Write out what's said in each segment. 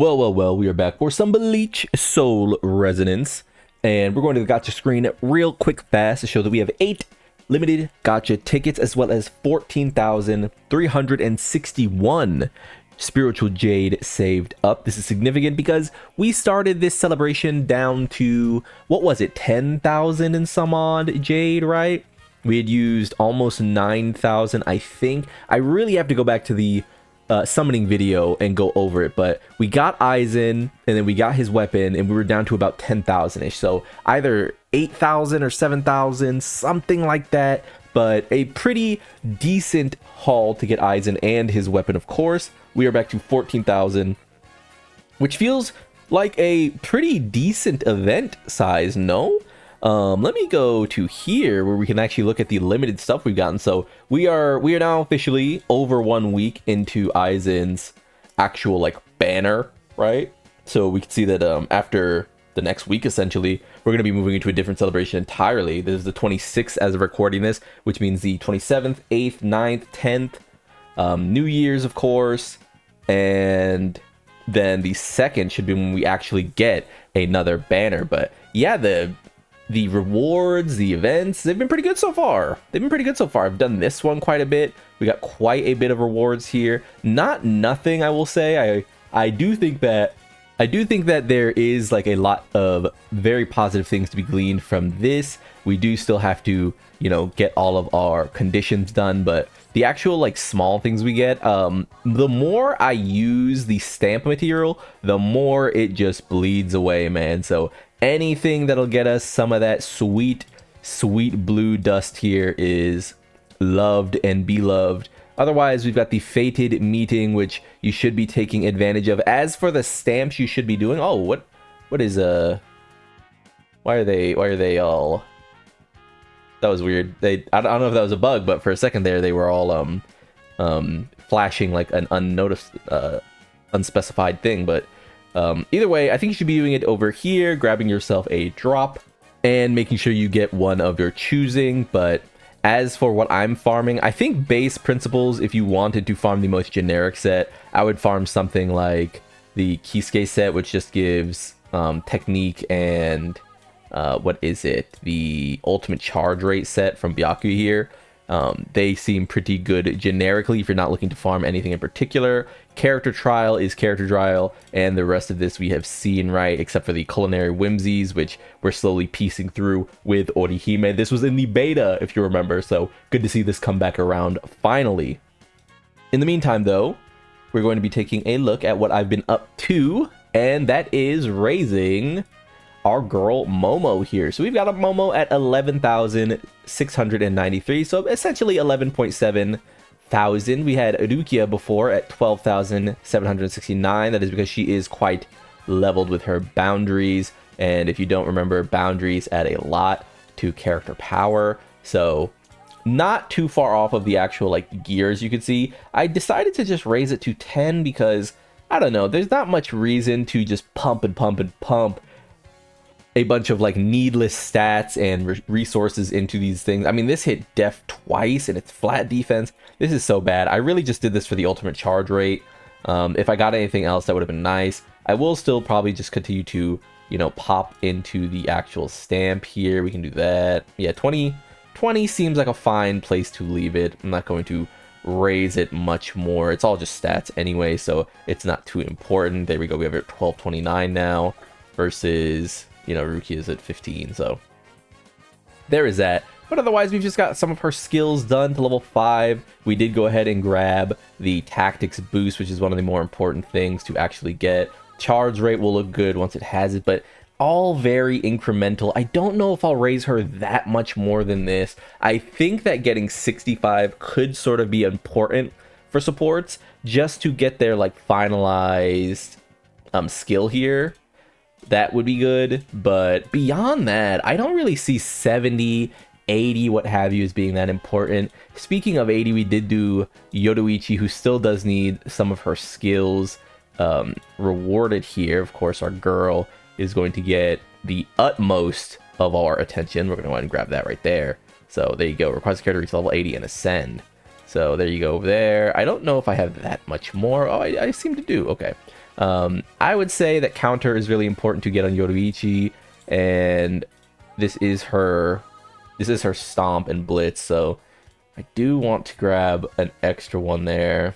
Well, we are back for some Bleach Soul Resonance, and we're going to the gacha screen real quick fast to show that we have 8 limited gacha tickets as well as 14,361 spiritual Jade saved up. This is significant because we started this celebration down to, what was it, 10,000 and some odd Jade, right? We had used almost 9,000, I think. I really have to go back to the summoning video and go over it, but we got Aizen and then we got his weapon and we were down to about 10,000 ish, so either 8,000 or 7,000, something like that, but a pretty decent haul to get Aizen and his weapon. Of course, we are back to 14,000, which feels like a pretty decent event size, no? Let me go to here where we can actually look at the limited stuff we've gotten. So we are now officially over 1 week into Aizen's actual like banner, right? So we can see that after the next week, essentially, we're going to be moving into a different celebration entirely. This is the 26th as of recording this, which means the 27th, 8th, 9th, 10th, New Year's, of course, and then the 2nd should be when we actually get another banner. But yeah, the rewards, the events, they've been pretty good so far. I've done this one quite a bit. We got quite a bit of rewards here. Not nothing, I will say. I do think that there is like a lot of very positive things to be gleaned from this. We do still have to, you know, get all of our conditions done, but the actual like small things we get, the more I use the stamp material, the more it just bleeds away, man. So anything that'll get us some of that sweet blue dust here is loved and beloved. Otherwise, we've got the fated meeting, which you should be taking advantage of. As for the stamps you should be doing, oh, what is why are they all, that was weird. I don't know if that was a bug, but for a second there they were all flashing like an unnoticed unspecified thing. But either way, I think you should be doing it over here, grabbing yourself a drop and making sure you get one of your choosing. But as for what I'm farming, I think base principles, if you wanted to farm the most generic set, I would farm something like the Kisuke set, which just gives technique and what is it, the ultimate charge rate set from Byaku here. They seem pretty good generically if you're not looking to farm anything in particular. Character trial is character trial, and the rest of this we have seen, right, except for the culinary whimsies, which we're slowly piecing through with Orihime. This was in the beta, if you remember, so good to see this come back around finally. In the meantime, though, we're going to be taking a look at what I've been up to, and that is raising our girl Momo here. So we've got a Momo at 11,693, so essentially 11.7 thousand. We had Rukia before at 12,769. That is because she is quite leveled with her boundaries, and if you don't remember, boundaries add a lot to character power, so not too far off of the actual like gears you could see. I decided to just raise it to 10 because I don't know, there's not much reason to just pump a bunch of like needless stats and resources into these things. I mean, this hit def twice and it's flat defense. This is so bad. I really just did this for the ultimate charge rate. If I got anything else, that would have been nice. I will still probably just continue to, you know, pop into the actual stamp here. We can do that. Yeah, 20 seems like a fine place to leave it. I'm not going to raise it much more. It's all just stats anyway, so it's not too important. There we go. We have it at 1229 now versus, you know, Ruki is at 15, so there is that. But otherwise, we've just got some of her skills done to level 5. We did go ahead and grab the tactics boost, which is one of the more important things to actually get. Charge rate will look good once it has it, but all very incremental. I don't know if I'll raise her that much more than this. I think that getting 65 could sort of be important for supports, just to get their like finalized skill here. That would be good, but beyond that, I don't really see 70, 80, what have you, as being that important. Speaking of 80, we did do Yoruichi, who still does need some of her skills rewarded here. Of course, our girl is going to get the utmost of our attention. We're going to go ahead and grab that right there. So there you go. Requires the character to reach level 80 and ascend. So there you go there. I don't know if I have that much more. Oh, I seem to do. Okay. I would say that counter is really important to get on Yoruichi, and this is her stomp and blitz, so I do want to grab an extra one there.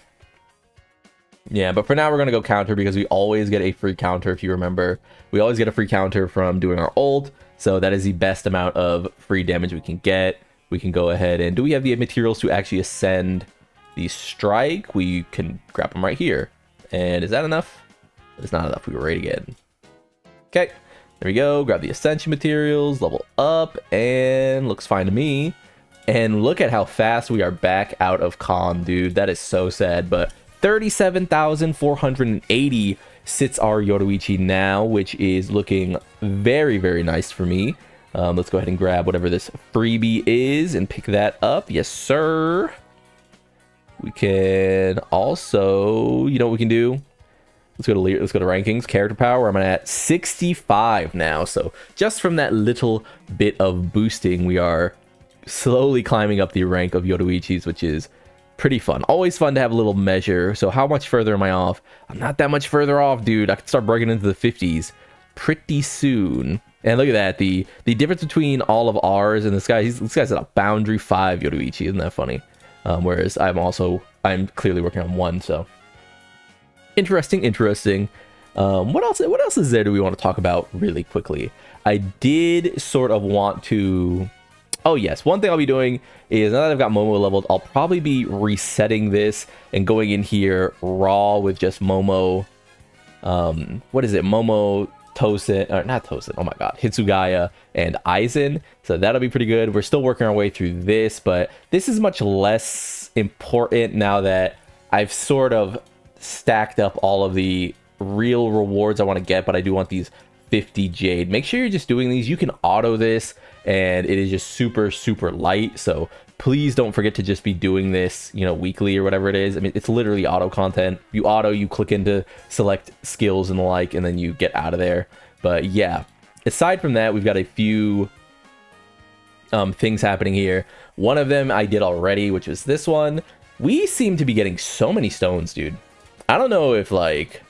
Yeah, but for now we're going to go counter because we always get a free counter. If you remember, we always get a free counter from doing our ult, so that is the best amount of free damage we can get. We can go ahead and do we have the materials to actually ascend the strike? We can grab them right here. And is that enough? It's not enough. We were ready again. Okay, there we go. Grab the ascension materials, level up, and looks fine to me. And look at how fast we are back out of con, dude. That is so sad, but 37,480 sits our Yoruichi now, which is looking very, very nice for me. Let's go ahead and grab whatever this freebie is and pick that up. Yes, sir. We can also, you know what we can do? Let's go to rankings, character power. I'm at 65 now. So just from that little bit of boosting, we are slowly climbing up the rank of Yoruichis, which is pretty fun. Always fun to have a little measure. So how much further am I off? I'm not that much further off, dude. I could start breaking into the 50s pretty soon. And look at that, the difference between all of ours and this guy's at a boundary 5 Yoruichi. Isn't that funny? Whereas I'm clearly working on 1. So interesting. What else is there do we want to talk about really quickly? I did sort of want to. Oh yes, one thing I'll be doing is now that I've got Momo leveled, I'll probably be resetting this and going in here raw with just Momo. What is it? Momo, Tosin, or not Tosin, oh my god, Hitsugaya and Aizen. So that'll be pretty good. We're still working our way through this, but this is much less important now that I've sort of stacked up all of the real rewards I want to get, but I do want these 50 Jade. Make sure you're just doing these. You can auto this, and it is just super, super light. So please don't forget to just be doing this, you know, weekly or whatever it is. I mean, it's literally auto content. You auto, you click into select skills and the like, and then you get out of there. But yeah, aside from that, we've got a few things happening here. One of them I did already, which was this one. We seem to be getting so many stones, dude. I don't know if like,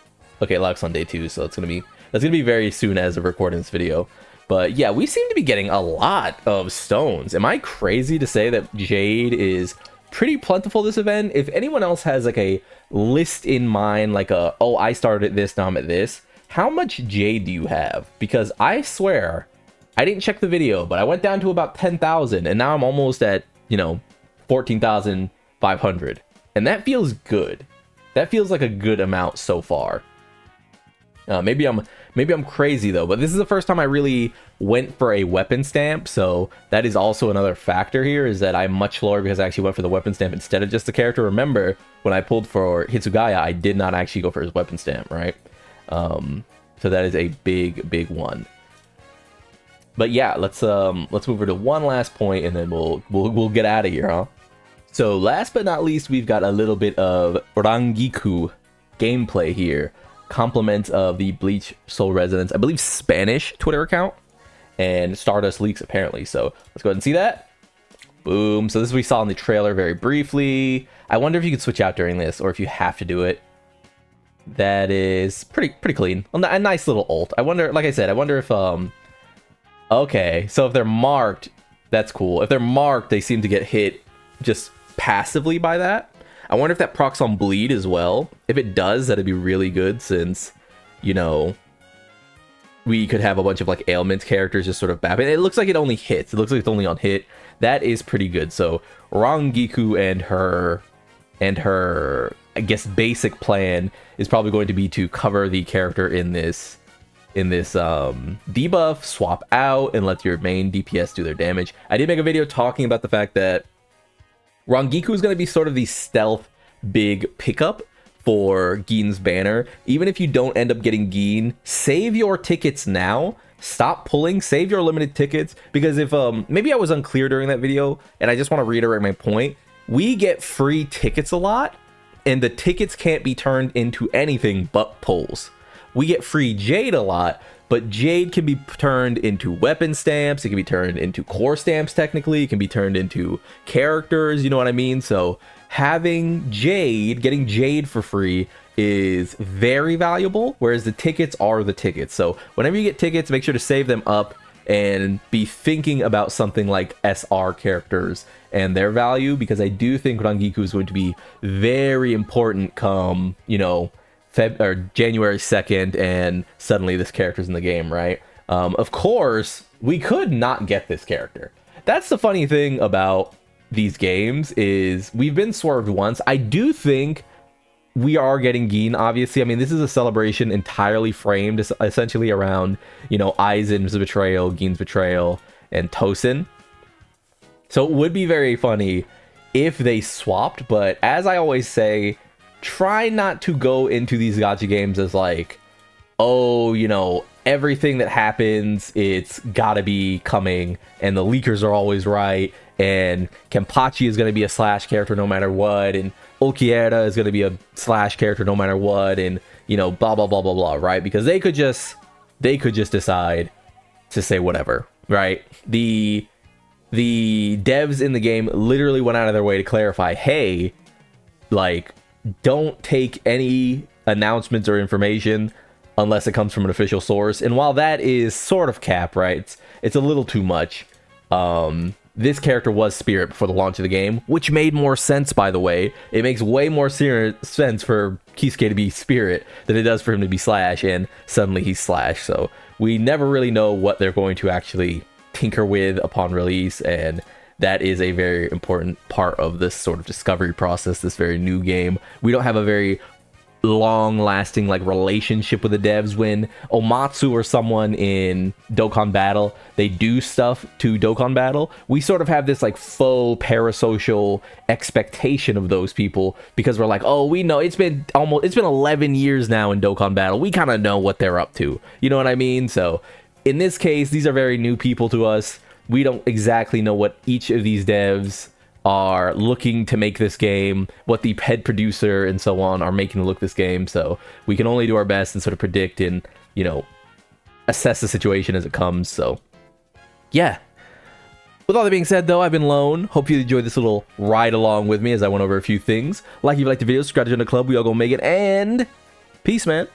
okay, Lux on day 2, so that's gonna be very soon as of recording this video. But yeah, we seem to be getting a lot of stones. Am I crazy to say that Jade is pretty plentiful this event? If anyone else has like a list in mind, like oh, I started at this, now I'm at this. How much Jade do you have? Because I swear, I didn't check the video, but I went down to about 10,000, and now I'm almost at, you know, 14,500. And that feels good. That feels like a good amount so far. Maybe I'm crazy though, but this is the first time I really went for a weapon stamp, so that is also another factor here, is that I'm much lower because I actually went for the weapon stamp instead of just the character. Remember, when I pulled for Hitsugaya, I did not actually go for his weapon stamp, right? So that is a big one. But yeah, let's move over to one last point, and then we'll get out of here, huh? So last but not least, we've got a little bit of Rangiku gameplay here. Compliments of the Bleach Soul Resonance, I believe Spanish Twitter account, and Stardust Leaks apparently. So let's go ahead and see that. Boom. So this we saw in the trailer very briefly. I wonder if you could switch out during this, or if you have to do it. That is pretty clean. A nice little ult. I wonder, like I said, I wonder if okay, so if they're marked, that's cool. If they're marked, they seem to get hit just passively by that. I wonder if that procs on bleed as well. If it does, that'd be really good, since, you know, we could have a bunch of like ailment characters just sort of bapping. It looks like it only hits. It looks like it's only on hit. That is pretty good. So Rangiku and her I guess basic plan is probably going to be to cover the character in this debuff, swap out, and let your main DPS do their damage. I did make a video talking about the fact that Rangiku is going to be sort of the stealth big pickup for Gein's banner. Even if you don't end up getting Gein, save your tickets now. Stop pulling, save your limited tickets, because if maybe I was unclear during that video, and I just want to reiterate my point. We get free tickets a lot, and the tickets can't be turned into anything but pulls. we get free Jade a lot, but Jade can be turned into weapon stamps, it can be turned into core stamps technically, it can be turned into characters, you know what I mean? So having Jade, getting Jade for free is very valuable, whereas the tickets are the tickets. So whenever you get tickets, make sure to save them up and be thinking about something like SR characters and their value, because I do think Rangiku is going to be very important come, you know, January 2nd, and suddenly this character's in the game, right? Of course, we could not get this character. That's the funny thing about these games, is we've been swerved once. I do think we are getting Gin, obviously. I mean, this is a celebration entirely framed essentially around, you know, Aizen's betrayal, Gin's betrayal, and Tosin. So it would be very funny if they swapped, but as I always say, try not to go into these gacha games as like, oh, you know, everything that happens, it's gotta be coming, and the leakers are always right, and Kenpachi is gonna be a slash character no matter what, and Ulquiera is gonna be a slash character no matter what, and, you know, blah blah blah blah blah, right? Because they could just decide to say whatever, right? The devs in the game literally went out of their way to clarify, hey, like, don't take any announcements or information unless it comes from an official source. And while that is sort of cap, right, it's a little too much. This character was Spirit before the launch of the game, which made more sense, by the way. It makes way more sense for Kisuke to be Spirit than it does for him to be Slash, and suddenly he's Slash. So we never really know what they're going to actually tinker with upon release, and that is a very important part of this sort of discovery process, this very new game. We don't have a very long-lasting like relationship with the devs. When Omatsu or someone in Dokkan Battle, they do stuff to Dokkan Battle, we sort of have this like faux parasocial expectation of those people, because we're like, oh, we know it's been 11 years now in Dokkan Battle, we kind of know what they're up to, you know what I mean? So in this case, these are very new people to us. We don't exactly know what each of these devs are looking to make this game, what the head producer and so on are making to look this game. So we can only do our best and sort of predict and, you know, assess the situation as it comes. So yeah. With all that being said, though, I've been Lone. Hope you enjoyed this little ride along with me as I went over a few things. Like if you liked the video, subscribe to the club. We all go make it, and peace, man.